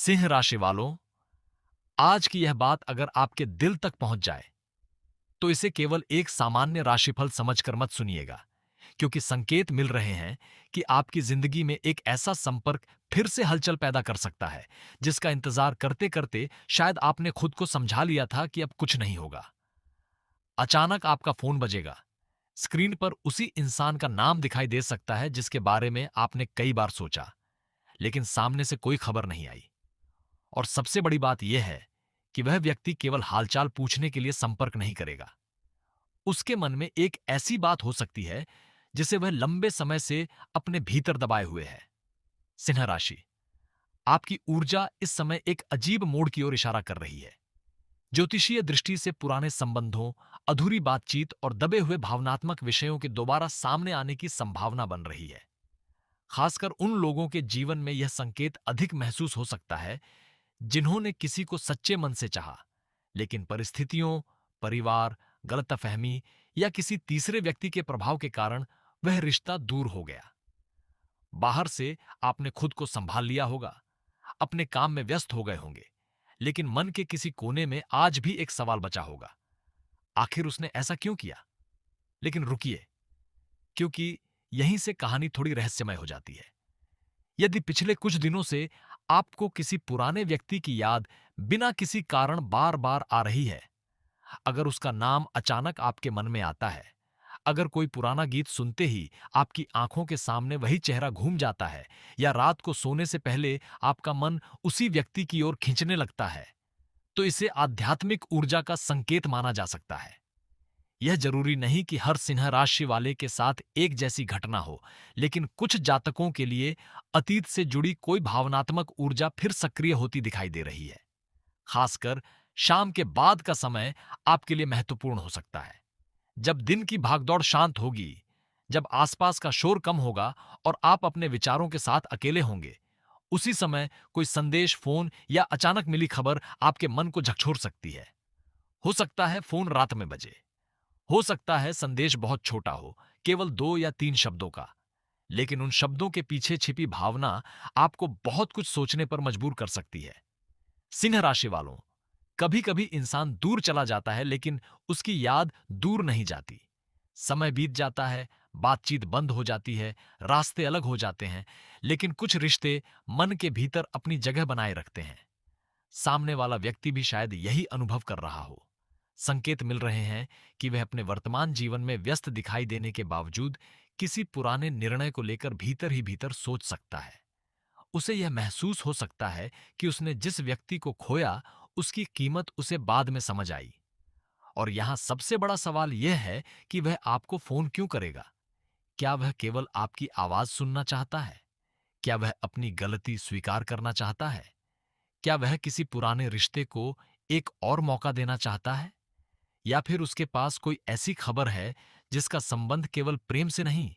सिंह राशि वालों, आज की यह बात अगर आपके दिल तक पहुंच जाए तो इसे केवल एक सामान्य राशिफल समझकर मत सुनिएगा, क्योंकि संकेत मिल रहे हैं कि आपकी जिंदगी में एक ऐसा संपर्क फिर से हलचल पैदा कर सकता है जिसका इंतजार करते करते शायद आपने खुद को समझा लिया था कि अब कुछ नहीं होगा। अचानक आपका फोन बजेगा। स्क्रीन पर उसी इंसान का नाम दिखाई दे सकता है जिसके बारे में आपने कई बार सोचा, लेकिन सामने से कोई खबर नहीं आई। और सबसे बड़ी बात यह है कि वह व्यक्ति केवल हालचाल पूछने के लिए संपर्क नहीं करेगा। उसके मन में एक ऐसी बात हो सकती है जिसे वह लंबे समय से अपने भीतर दबाए हुए है। सिंह राशि, आपकी ऊर्जा इस समय एक अजीब मोड़ की ओर इशारा कर रही है। ज्योतिषीय दृष्टि से पुराने संबंधों, अधूरी बातचीत और दबे हुए भावनात्मक विषयों के दोबारा सामने आने की संभावना बन रही है। खासकर उन लोगों के जीवन में यह संकेत अधिक महसूस हो सकता है जिन्होंने किसी को सच्चे मन से चाहा, लेकिन परिस्थितियों, परिवार, गलतफहमी या किसी तीसरे व्यक्ति के प्रभाव के कारण वह रिश्ता दूर हो गया। बाहर से आपने खुद को संभाल लिया होगा, अपने काम में व्यस्त हो गए होंगे, लेकिन मन के किसी कोने में आज भी एक सवाल बचा होगा, आखिर उसने ऐसा क्यों किया? लेकिन रुकिए, क्योंकि यहीं से कहानी थोड़ी रहस्यमय हो जाती है। यदि पिछले कुछ दिनों से आपको किसी पुराने व्यक्ति की याद बिना किसी कारण बार बार आ रही है, अगर उसका नाम अचानक आपके मन में आता है, अगर कोई पुराना गीत सुनते ही आपकी आंखों के सामने वही चेहरा घूम जाता है, या रात को सोने से पहले आपका मन उसी व्यक्ति की ओर खींचने लगता है, तो इसे आध्यात्मिक ऊर्जा का संकेत माना जा सकता है। यह जरूरी नहीं कि हर सिंह राशि वाले के साथ एक जैसी घटना हो, लेकिन कुछ जातकों के लिए अतीत से जुड़ी कोई भावनात्मक ऊर्जा फिर सक्रिय होती दिखाई दे रही है। खासकर शाम के बाद का समय आपके लिए महत्वपूर्ण हो सकता है, जब दिन की भागदौड़ शांत होगी, जब आसपास का शोर कम होगा और आप अपने विचारों के साथ अकेले होंगे। उसी समय कोई संदेश, फोन या अचानक मिली खबर आपके मन को झकझोर सकती है। हो सकता है फोन रात में बजे, हो सकता है संदेश बहुत छोटा हो, केवल 2 या 3 शब्दों का, लेकिन उन शब्दों के पीछे छिपी भावना आपको बहुत कुछ सोचने पर मजबूर कर सकती है। सिंह राशि वालों, कभी कभी इंसान दूर चला जाता है, लेकिन उसकी याद दूर नहीं जाती। समय बीत जाता है, बातचीत बंद हो जाती है, रास्ते अलग हो जाते हैं, लेकिन कुछ रिश्ते मन के भीतर अपनी जगह बनाए रखते हैं। सामने वाला व्यक्ति भी शायद यही अनुभव कर रहा हो। संकेत मिल रहे हैं कि वह अपने वर्तमान जीवन में व्यस्त दिखाई देने के बावजूद किसी पुराने निर्णय को लेकर भीतर ही भीतर सोच सकता है। उसे यह महसूस हो सकता है कि उसने जिस व्यक्ति को खोया, उसकी कीमत उसे बाद में समझ आई। और यहां सबसे बड़ा सवाल यह है कि वह आपको फोन क्यों करेगा? क्या वह केवल आपकी आवाज सुनना चाहता है? क्या वह अपनी गलती स्वीकार करना चाहता है? क्या वह किसी पुराने रिश्ते को एक और मौका देना चाहता है? या फिर उसके पास कोई ऐसी खबर है जिसका संबंध केवल प्रेम से नहीं,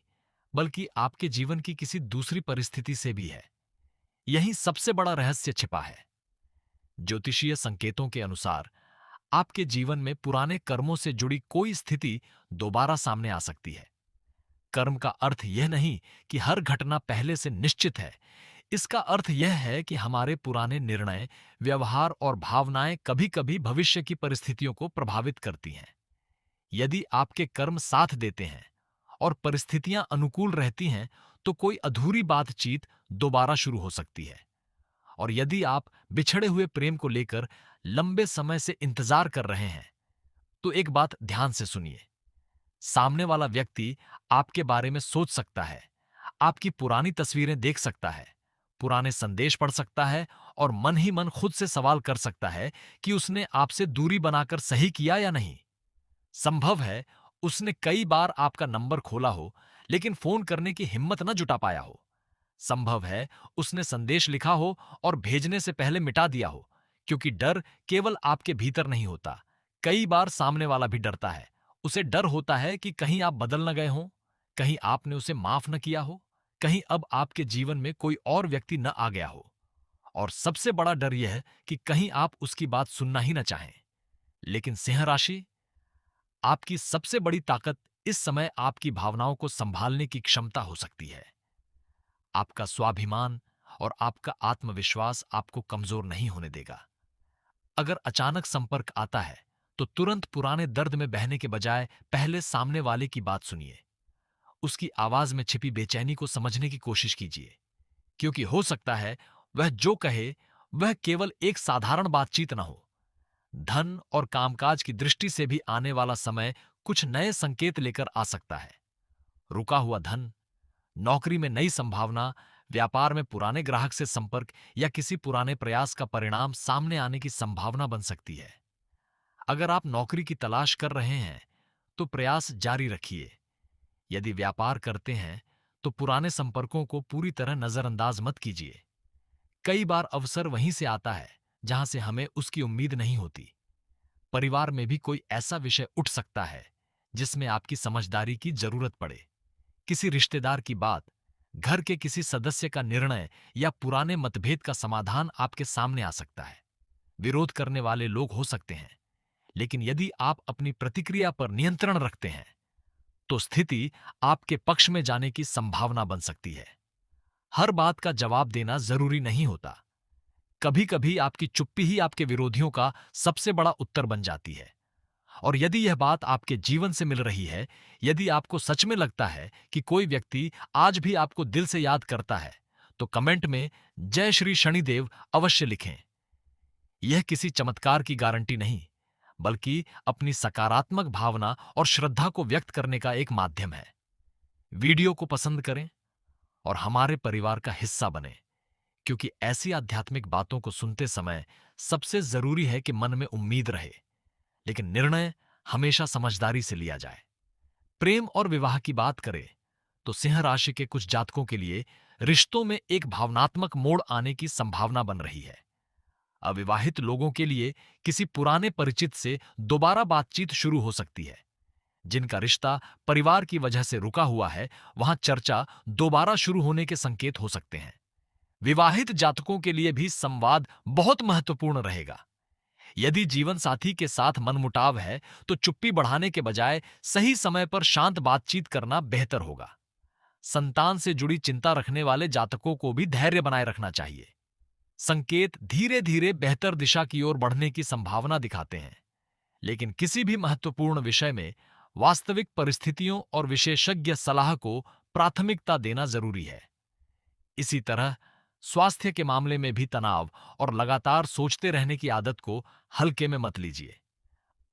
बल्कि आपके जीवन की किसी दूसरी परिस्थिति से भी है? यही सबसे बड़ा रहस्य छिपा है। ज्योतिषीय संकेतों के अनुसार आपके जीवन में पुराने कर्मों से जुड़ी कोई स्थिति दोबारा सामने आ सकती है। कर्म का अर्थ यह नहीं कि हर घटना पहले से निश्चित है। इसका अर्थ यह है कि हमारे पुराने निर्णय, व्यवहार और भावनाएं कभी-कभी भविष्य की परिस्थितियों को प्रभावित करती हैं। यदि आपके कर्म साथ देते हैं और परिस्थितियां अनुकूल रहती हैं, तो कोई अधूरी बातचीत दोबारा शुरू हो सकती है। और यदि आप बिछड़े हुए प्रेम को लेकर लंबे समय से इंतजार कर रहे हैं, तो एक बात ध्यान से सुनिए। सामने वाला व्यक्ति आपके बारे में सोच सकता है, आपकी पुरानी तस्वीरें देख सकता है, पुराने संदेश पढ़ सकता है और मन ही मन खुद से सवाल कर सकता है कि उसने आपसे दूरी बनाकर सही किया या नहीं। संभव है उसने कई बार आपका नंबर खोला हो, लेकिन फोन करने की हिम्मत न जुटा पाया हो। संभव है उसने संदेश लिखा हो और भेजने से पहले मिटा दिया हो, क्योंकि डर केवल आपके भीतर नहीं होता। कई बार सामने वाला भी डरता है। उसे डर होता है कि कहीं आप बदल न गए हों, कहीं आपने उसे माफ न किया हो, कहीं अब आपके जीवन में कोई और व्यक्ति न आ गया हो। और सबसे बड़ा डर यह है कि कहीं आप उसकी बात सुनना ही न चाहें। लेकिन सिंह राशि, आपकी सबसे बड़ी ताकत इस समय आपकी भावनाओं को संभालने की क्षमता हो सकती है। आपका स्वाभिमान और आपका आत्मविश्वास आपको कमजोर नहीं होने देगा। अगर अचानक संपर्क आता है तो तुरंत पुराने दर्द में बहने के बजाय पहले सामने वाले की बात सुनिए। उसकी आवाज में छिपी बेचैनी को समझने की कोशिश कीजिए, क्योंकि हो सकता है वह जो कहे वह केवल एक साधारण बातचीत न हो। धन और कामकाज की दृष्टि से भी आने वाला समय कुछ नए संकेत लेकर आ सकता है। रुका हुआ धन, नौकरी में नई संभावना, व्यापार में पुराने ग्राहक से संपर्क या किसी पुराने प्रयास का परिणाम सामने आने की संभावना बन सकती है। अगर आप नौकरी की तलाश कर रहे हैं तो प्रयास जारी रखिए। यदि व्यापार करते हैं तो पुराने संपर्कों को पूरी तरह नजरअंदाज मत कीजिए। कई बार अवसर वहीं से आता है जहां से हमें उसकी उम्मीद नहीं होती। परिवार में भी कोई ऐसा विषय उठ सकता है जिसमें आपकी समझदारी की जरूरत पड़े। किसी रिश्तेदार की बात, घर के किसी सदस्य का निर्णय या पुराने मतभेद का समाधान आपके सामने आ सकता है। विरोध करने वाले लोग हो सकते हैं, लेकिन यदि आप अपनी प्रतिक्रिया पर नियंत्रण रखते हैं तो स्थिति आपके पक्ष में जाने की संभावना बन सकती है। हर बात का जवाब देना जरूरी नहीं होता। कभी कभी आपकी चुप्पी ही आपके विरोधियों का सबसे बड़ा उत्तर बन जाती है। और यदि यह बात आपके जीवन से मिल रही है, यदि आपको सच में लगता है कि कोई व्यक्ति आज भी आपको दिल से याद करता है, तो कमेंट में जय श्री शनिदेव अवश्य लिखें। यह किसी चमत्कार की गारंटी नहीं, बल्कि अपनी सकारात्मक भावना और श्रद्धा को व्यक्त करने का एक माध्यम है। वीडियो को पसंद करें और हमारे परिवार का हिस्सा बने, क्योंकि ऐसी आध्यात्मिक बातों को सुनते समय सबसे जरूरी है कि मन में उम्मीद रहे, लेकिन निर्णय हमेशा समझदारी से लिया जाए। प्रेम और विवाह की बात करें तो सिंह राशि के कुछ जातकों के लिए रिश्तों में एक भावनात्मक मोड़ आने की संभावना बन रही है। अविवाहित लोगों के लिए किसी पुराने परिचित से दोबारा बातचीत शुरू हो सकती है। जिनका रिश्ता परिवार की वजह से रुका हुआ है, वहां चर्चा दोबारा शुरू होने के संकेत हो सकते हैं। विवाहित जातकों के लिए भी संवाद बहुत महत्वपूर्ण रहेगा। यदि जीवन साथी के साथ मनमुटाव है तो चुप्पी बढ़ाने के बजाय सही समय पर शांत बातचीत करना बेहतर होगा। संतान से जुड़ी चिंता रखने वाले जातकों को भी धैर्य बनाए रखना चाहिए। संकेत धीरे धीरे बेहतर दिशा की ओर बढ़ने की संभावना दिखाते हैं, लेकिन किसी भी महत्वपूर्ण विषय में वास्तविक परिस्थितियों और विशेषज्ञ सलाह को प्राथमिकता देना जरूरी है। इसी तरह स्वास्थ्य के मामले में भी तनाव और लगातार सोचते रहने की आदत को हल्के में मत लीजिए।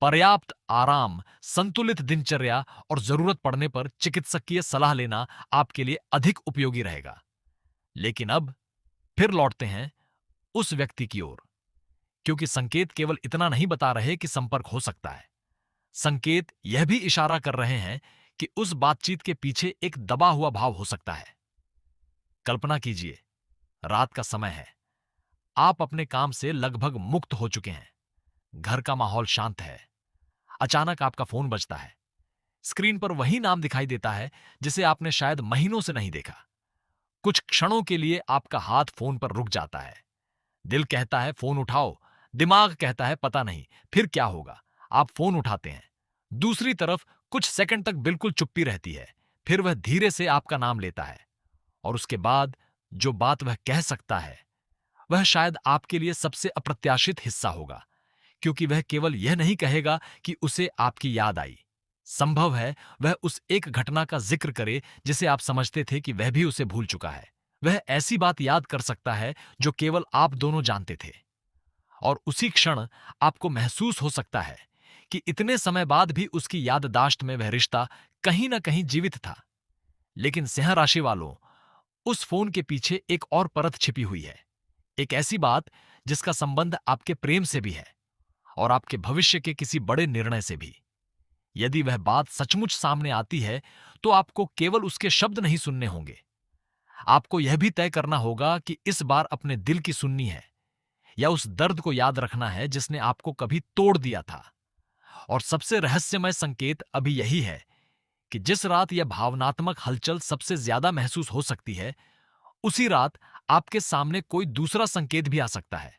पर्याप्त आराम, संतुलित दिनचर्या और जरूरत पड़ने पर चिकित्सकीय सलाह लेना आपके लिए अधिक उपयोगी रहेगा। लेकिन अब फिर लौटते हैं उस व्यक्ति की ओर, क्योंकि संकेत केवल इतना नहीं बता रहे कि संपर्क हो सकता है। संकेत यह भी इशारा कर रहे हैं कि उस बातचीत के पीछे एक दबा हुआ भाव हो सकता है। कल्पना कीजिए, रात का समय है, आप अपने काम से लगभग मुक्त हो चुके हैं, घर का माहौल शांत है। अचानक आपका फोन बजता है। स्क्रीन पर वही नाम दिखाई देता है जिसे आपने शायद महीनों से नहीं देखा। कुछ क्षणों के लिए आपका हाथ फोन पर रुक जाता है। दिल कहता है फोन उठाओ, दिमाग कहता है पता नहीं फिर क्या होगा। आप फोन उठाते हैं। दूसरी तरफ कुछ सेकंड तक बिल्कुल चुप्पी रहती है, फिर वह धीरे से आपका नाम लेता है और उसके बाद जो बात वह कह सकता है वह शायद आपके लिए सबसे अप्रत्याशित हिस्सा होगा, क्योंकि वह केवल यह नहीं कहेगा कि उसे आपकी याद आई। संभव है वह उस एक घटना का जिक्र करे जिसे आप समझते थे कि वह भी उसे भूल चुका है। वह ऐसी बात याद कर सकता है जो केवल आप दोनों जानते थे, और उसी क्षण आपको महसूस हो सकता है कि इतने समय बाद भी उसकी याददाश्त में वह रिश्ता कहीं ना कहीं जीवित था। लेकिन सिंह राशि वालों, उस फोन के पीछे एक और परत छिपी हुई है, एक ऐसी बात जिसका संबंध आपके प्रेम से भी है और आपके भविष्य के किसी बड़े निर्णय से भी। यदि वह बात सचमुच सामने आती है तो आपको केवल उसके शब्द नहीं सुनने होंगे, आपको यह भी तय करना होगा कि इस बार अपने दिल की सुननी है या उस दर्द को याद रखना है जिसने आपको कभी तोड़ दिया था। और सबसे रहस्यमय संकेत अभी यही है कि जिस रात यह भावनात्मक हलचल सबसे ज्यादा महसूस हो सकती है, उसी रात आपके सामने कोई दूसरा संकेत भी आ सकता है।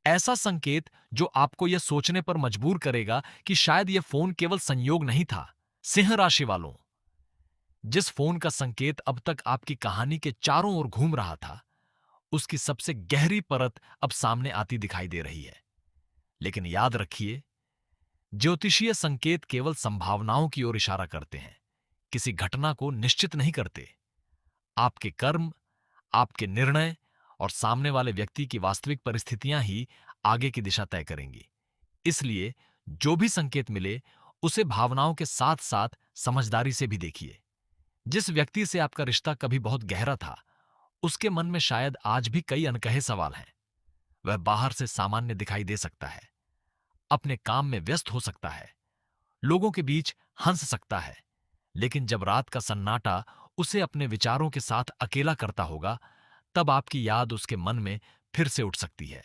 ऐसा संकेत जो आपको यह सोचने पर मजबूर करेगा कि शायद यह फोन केवल संयोग नहीं था। सिंह राशि वालों, जिस फोन का संकेत अब तक आपकी कहानी के चारों ओर घूम रहा था, उसकी सबसे गहरी परत अब सामने आती दिखाई दे रही है। लेकिन याद रखिए, ज्योतिषीय संकेत केवल संभावनाओं की ओर इशारा करते हैं, किसी घटना को निश्चित नहीं करते। आपके कर्म, आपके निर्णय और सामने वाले व्यक्ति की वास्तविक परिस्थितियां ही आगे की दिशा तय करेंगी। इसलिए जो भी संकेत मिले, उसे भावनाओं के साथ साथ समझदारी से भी देखिए। जिस व्यक्ति से आपका रिश्ता कभी बहुत गहरा था, उसके मन में शायद आज भी कई अनकहे सवाल हैं। वह बाहर से सामान्य दिखाई दे सकता है, अपने काम में व्यस्त हो सकता है, लोगों के बीच हंस सकता है, लेकिन जब रात का सन्नाटा उसे अपने विचारों के साथ अकेला करता होगा, तब आपकी याद उसके मन में फिर से उठ सकती है।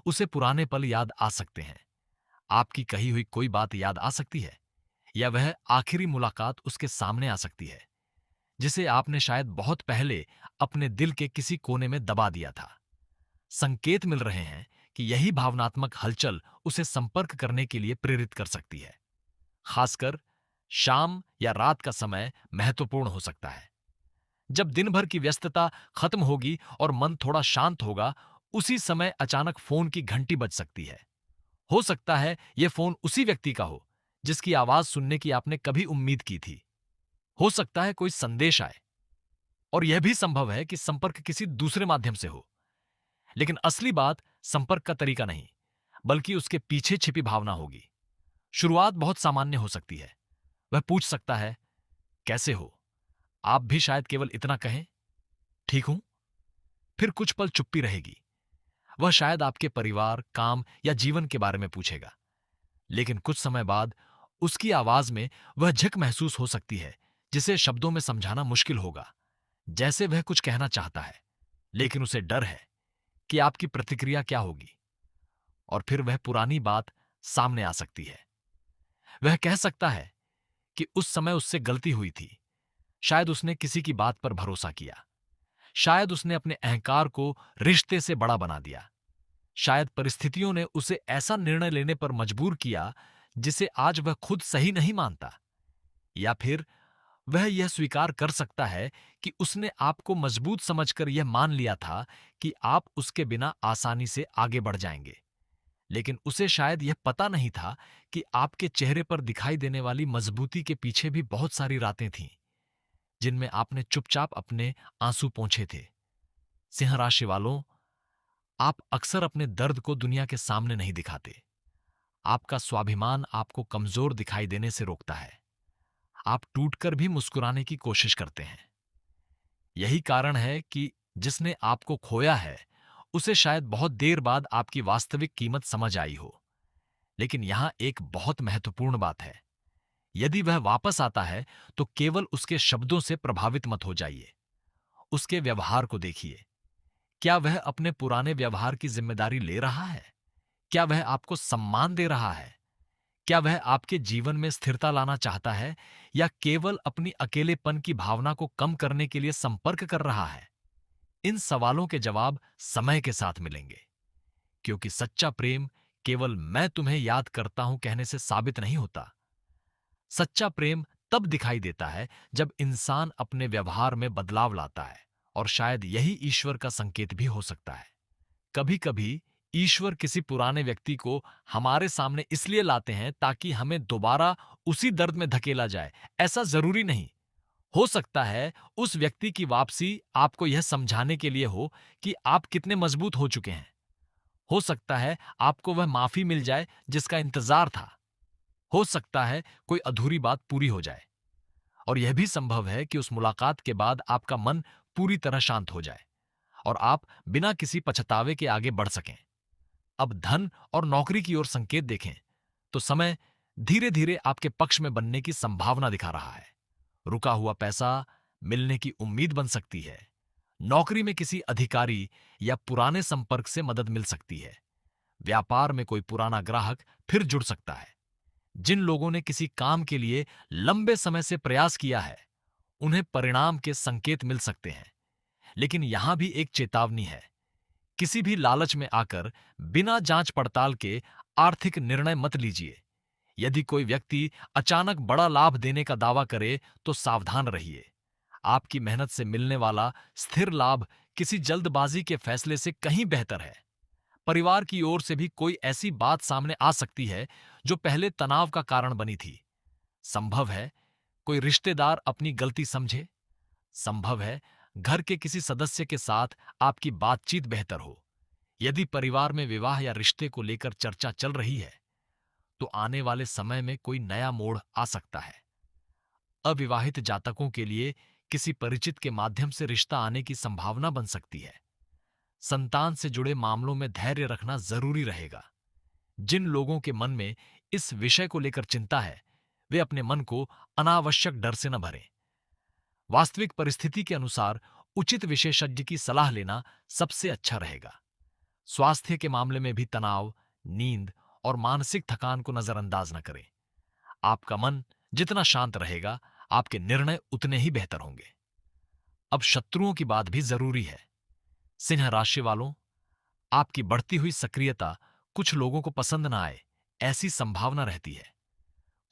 उसे पुराने पल याद आ सकते हैं, आपकी कही हुई कोई बात याद आ सकती है, या वह आखिरी मुलाकात उसके सामने आ सकती है, जिसे आपने शायद बहुत पहले अपने दिल के किसी कोने में दबा दिया था। संकेत मिल रहे हैं कि यही भावनात्मक हलचल उसे संपर्क करने के लिए प्रेरित कर सकती है। खासकर शाम या रात का समय महत्वपूर्ण हो सकता है। जब दिन भर की व्यस्तता खत्म होगी और मन थोड़ा शांत होगा, उसी समय अचानक फोन की घंटी बज सकती है। हो सकता है यह फोन उसी व्यक्ति का हो जिसकी आवाज सुनने की आपने कभी उम्मीद की थी। हो सकता है कोई संदेश आए, और यह भी संभव है कि संपर्क किसी दूसरे माध्यम से हो। लेकिन असली बात संपर्क का तरीका नहीं, बल्कि उसके पीछे छिपी भावना होगी। शुरुआत बहुत सामान्य हो सकती है। वह पूछ सकता है, कैसे हो? आप भी शायद केवल इतना कहें, ठीक हूं। फिर कुछ पल चुप्पी रहेगी। वह शायद आपके परिवार, काम या जीवन के बारे में पूछेगा। लेकिन कुछ समय बाद उसकी आवाज में वह झिक महसूस हो सकती है, जिसे शब्दों में समझाना मुश्किल होगा। जैसे वह कुछ कहना चाहता है, लेकिन उसे डर है कि आपकी प्रतिक्रिया क्या होगी। और फिर वह पुरानी बात सामने आ सकती है। वह कह सकता है कि उस समय उससे गलती हुई थी। शायद उसने किसी की बात पर भरोसा किया। शायद उसने अपने अहंकार को रिश्ते से बड़ा बना दिया। शायद परिस्थितियों ने उसे ऐसा निर्णय लेने पर मजबूर किया जिसे आज वह खुद सही नहीं मानता। या फिर वह यह स्वीकार कर सकता है कि उसने आपको मजबूत समझकर यह मान लिया था कि आप उसके बिना आसानी से आगे बढ़ जाएंगे। लेकिन उसे शायद यह पता नहीं था कि आपके चेहरे पर दिखाई देने वाली मजबूती के पीछे भी बहुत सारी रातें थीं, जिनमें आपने चुपचाप अपने आंसू पोंछे थे। सिंह राशि वालों, आप अक्सर अपने दर्द को दुनिया के सामने नहीं दिखाते। आपका स्वाभिमान आपको कमजोर दिखाई देने से रोकता है। आप टूटकर भी मुस्कुराने की कोशिश करते हैं। यही कारण है कि जिसने आपको खोया है, उसे शायद बहुत देर बाद आपकी वास्तविक कीमत समझ आई हो। लेकिन यहां एक बहुत महत्वपूर्ण बात है। यदि वह वापस आता है, तो केवल उसके शब्दों से प्रभावित मत हो जाइए। उसके व्यवहार को देखिए। क्या वह अपने पुराने व्यवहार की जिम्मेदारी ले रहा है? क्या वह आपको सम्मान दे रहा है? क्या वह आपके जीवन में स्थिरता लाना चाहता है, या केवल अपनी अकेलेपन की भावना को कम करने के लिए संपर्क कर रहा है? इन सवालों के जवाब समय के साथ मिलेंगे, क्योंकि सच्चा प्रेम केवल मैं तुम्हें याद करता हूं कहने से साबित नहीं होता। सच्चा प्रेम तब दिखाई देता है जब इंसान अपने व्यवहार में बदलाव लाता है, और शायद यही ईश्वर का संकेत भी हो सकता है। कभी कभी ईश्वर किसी पुराने व्यक्ति को हमारे सामने इसलिए लाते हैं ताकि हमें दोबारा उसी दर्द में धकेला जाए। ऐसा जरूरी नहीं। हो सकता है उस व्यक्ति की वापसी आपको यह समझाने के लिए हो कि आप कितने मजबूत हो चुके हैं। हो सकता है आपको वह माफी मिल जाए जिसका इंतजार था। हो सकता है कोई अधूरी बात पूरी हो जाए। और यह भी संभव है कि उस मुलाकात के बाद आपका मन पूरी तरह शांत हो जाए और आप बिना किसी पछतावे के आगे बढ़ सकें। अब धन और नौकरी की ओर संकेत देखें तो समय धीरे धीरे आपके पक्ष में बनने की संभावना दिखा रहा है। रुका हुआ पैसा मिलने की उम्मीद बन सकती है। नौकरी में किसी अधिकारी या पुराने संपर्क से मदद मिल सकती है। व्यापार में कोई पुराना ग्राहक फिर जुड़ सकता है। जिन लोगों ने किसी काम के लिए लंबे समय से प्रयास किया है, उन्हें परिणाम के संकेत मिल सकते हैं। लेकिन यहां भी एक चेतावनी है। किसी भी लालच में आकर बिना जांच पड़ताल के आर्थिक निर्णय मत लीजिए। यदि कोई व्यक्ति अचानक बड़ा लाभ देने का दावा करे, तो सावधान रहिए। आपकी मेहनत से मिलने वाला स्थिर लाभ किसी जल्दबाजी के फैसले से कहीं बेहतर है। परिवार की ओर से भी कोई ऐसी बात सामने आ सकती है जो पहले तनाव का कारण बनी थी। संभव है कोई रिश्तेदार अपनी गलती समझे। संभव है घर के किसी सदस्य के साथ आपकी बातचीत बेहतर हो। यदि परिवार में विवाह या रिश्ते को लेकर चर्चा चल रही है तो आने वाले समय में कोई नया मोड़ आ सकता है। अविवाहित जातकों के लिए किसी परिचित के माध्यम से रिश्ता आने की संभावना बन सकती है। संतान से जुड़े मामलों में धैर्य रखना जरूरी रहेगा। जिन लोगों के मन में इस विषय को लेकर चिंता है वे अपने मन को अनावश्यक डर से न भरें। वास्तविक परिस्थिति के अनुसार उचित विशेषज्ञ की सलाह लेना सबसे अच्छा रहेगा। स्वास्थ्य के मामले में भी तनाव, नींद और मानसिक थकान को नजरअंदाज न करें। आपका मन जितना शांत रहेगा आपके निर्णय उतने ही बेहतर होंगे। अब शत्रुओं की बात भी जरूरी है। सिंह राशि वालों, आपकी बढ़ती हुई सक्रियता कुछ लोगों को पसंद ना आए, ऐसी संभावना रहती है।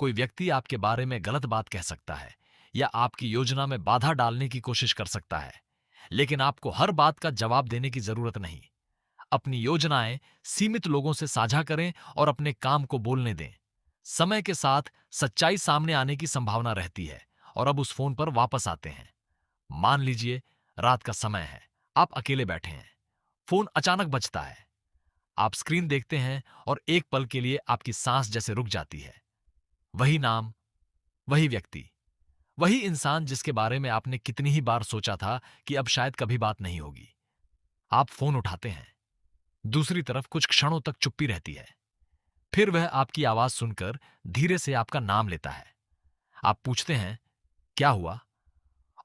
कोई व्यक्ति आपके बारे में गलत बात कह सकता है या आपकी योजना में बाधा डालने की कोशिश कर सकता है, लेकिन आपको हर बात का जवाब देने की जरूरत नहीं। अपनी योजनाएं सीमित लोगों से साझा करें और अपने काम को बोलने दें। समय के साथ सच्चाई सामने आने की संभावना रहती है। और अब उस फोन पर वापस आते हैं। मान लीजिए रात का समय है, आप अकेले बैठे हैं, फोन अचानक बजता है। आप स्क्रीन देखते हैं और एक पल के लिए आपकी सांस जैसे रुक जाती है। वही नाम, वही व्यक्ति, वही इंसान जिसके बारे में आपने कितनी ही बार सोचा था कि अब शायद कभी बात नहीं होगी। आप फोन उठाते हैं। दूसरी तरफ कुछ क्षणों तक चुप्पी रहती है। फिर वह आपकी आवाज सुनकर धीरे से आपका नाम लेता है। आप पूछते हैं, क्या हुआ?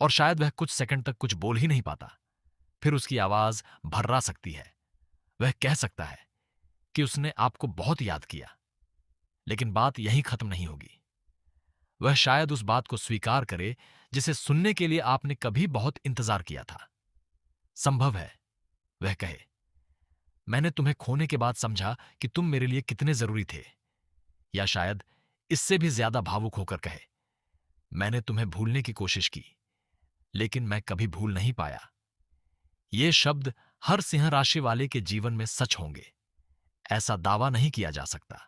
और शायद वह कुछ सेकंड तक कुछ बोल ही नहीं पाता। फिर उसकी आवाज भर्रा सकती है। वह कह सकता है कि उसने आपको बहुत याद किया, लेकिन बात यहीं खत्म नहीं होगी। वह शायद उस बात को स्वीकार करे जिसे सुनने के लिए आपने कभी बहुत इंतजार किया था। संभव है वह कहे, मैंने तुम्हें खोने के बाद समझा कि तुम मेरे लिए कितने जरूरी थे। या शायद इससे भी ज्यादा भावुक होकर कहे, मैंने तुम्हें भूलने की कोशिश की, लेकिन मैं कभी भूल नहीं पाया। ये शब्द हर सिंह राशि वाले के जीवन में सच होंगे, ऐसा दावा नहीं किया जा सकता।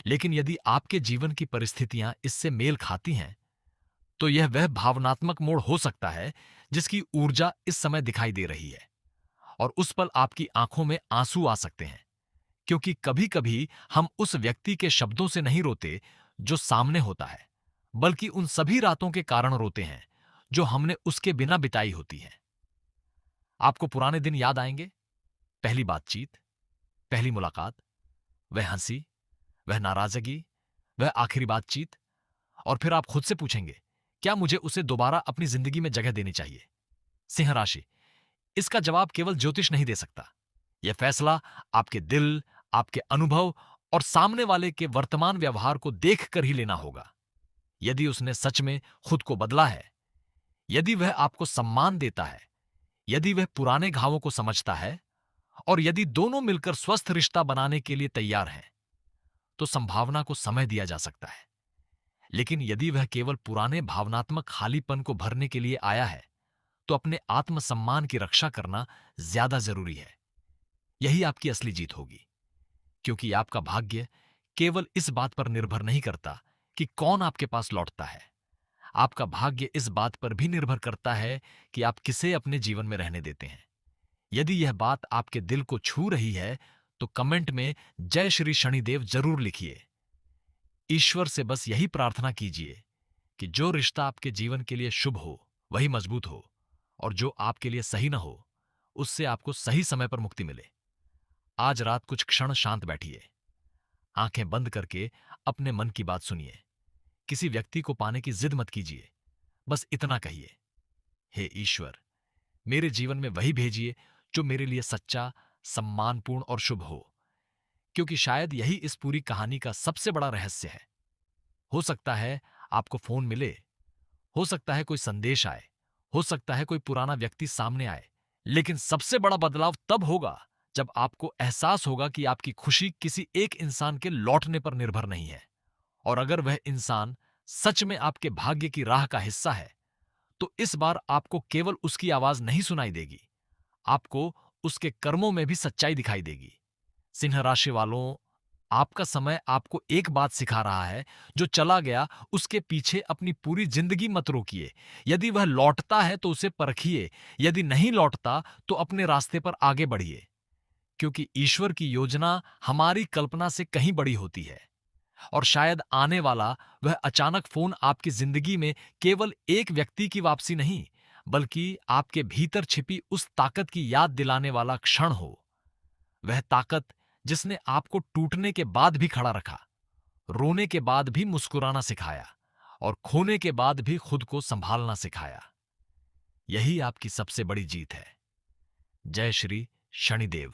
लेकिन यदि आपके जीवन की परिस्थितियां इससे मेल खाती हैं, तो यह वह भावनात्मक मोड़ हो सकता है जिसकी ऊर्जा इस समय दिखाई दे रही है। और उस पल आपकी आंखों में आंसू आ सकते हैं, क्योंकि कभी कभी हम उस व्यक्ति के शब्दों से नहीं रोते जो सामने होता है, बल्कि उन सभी रातों के कारण रोते हैं जो हमने उसके बिना बिताई होती हैं। आपको पुराने दिन याद आएंगे, पहली बातचीत, पहली मुलाकात, वह हंसी, वह नाराजगी, वह आखिरी बातचीत। और फिर आप खुद से पूछेंगे, क्या मुझे उसे दोबारा अपनी जिंदगी में जगह देनी चाहिए? सिंह राशि, इसका जवाब केवल ज्योतिष नहीं दे सकता। यह फैसला आपके दिल, आपके अनुभव और सामने वाले के वर्तमान व्यवहार को देखकर ही लेना होगा। यदि उसने सच में खुद को बदला है, यदि वह आपको सम्मान देता है, यदि वह पुराने घावों को समझता है और यदि दोनों मिलकर स्वस्थ रिश्ता बनाने के लिए तैयार हैं, तो संभावना को समय दिया जा सकता है। लेकिन यदि वह केवल पुराने भावनात्मक खालीपन को भरने के लिए आया है, तो अपने आत्मसम्मान की रक्षा करना ज्यादा जरूरी है। यही आपकी असली जीत होगी, क्योंकि आपका भाग्य केवल इस बात पर निर्भर नहीं करता कि कौन आपके पास लौटता है। आपका भाग्य इस बात पर भी निर्भर करता है कि आप किसे अपने जीवन में रहने देते हैं। यदि यह बात आपके दिल को छू रही है तो कमेंट में जय श्री शनिदेव जरूर लिखिए। ईश्वर से बस यही प्रार्थना कीजिए कि जो रिश्ता आपके जीवन के लिए शुभ हो वही मजबूत हो, और जो आपके लिए सही न हो उससे आपको सही समय पर मुक्ति मिले। आज रात कुछ क्षण शांत बैठिए, आंखें बंद करके अपने मन की बात सुनिए। किसी व्यक्ति को पाने की जिद मत कीजिए, बस इतना कहिए, हे ईश्वर, मेरे जीवन में वही भेजिए जो मेरे लिए सच्चा, सम्मानपूर्ण और शुभ हो। क्योंकि शायद यही इस पूरी कहानी का सबसे बड़ा रहस्य है। हो सकता है आपको फोन मिले, हो सकता है कोई संदेश आए, हो सकता है कोई पुराना व्यक्ति सामने आए, लेकिन सबसे बड़ा बदलाव तब होगा जब आपको एहसास होगा कि आपकी खुशी किसी एक इंसान के लौटने पर निर्भर नहीं है। और अगर वह इंसान सच में आपके भाग्य की राह का हिस्सा है, तो इस बार आपको केवल उसकी आवाज नहीं सुनाई देगी, आपको उसके कर्मों में भी सच्चाई दिखाई देगी। सिंह राशि वालों, आपका समय आपको एक बात सिखा रहा है, जो चला गया उसके पीछे अपनी पूरी जिंदगी मत रोकिए। यदि वह लौटता है तो उसे परखिए, यदि नहीं लौटता तो अपने रास्ते पर आगे बढ़िए, क्योंकि ईश्वर की योजना हमारी कल्पना से कहीं बड़ी होती है। और शायद आने वाला वह अचानक फोन आपकी जिंदगी में केवल एक व्यक्ति की वापसी नहीं, बल्कि आपके भीतर छिपी उस ताकत की याद दिलाने वाला क्षण हो। वह ताकत जिसने आपको टूटने के बाद भी खड़ा रखा, रोने के बाद भी मुस्कुराना सिखाया और खोने के बाद भी खुद को संभालना सिखाया। यही आपकी सबसे बड़ी जीत है। जय श्री शनिदेव।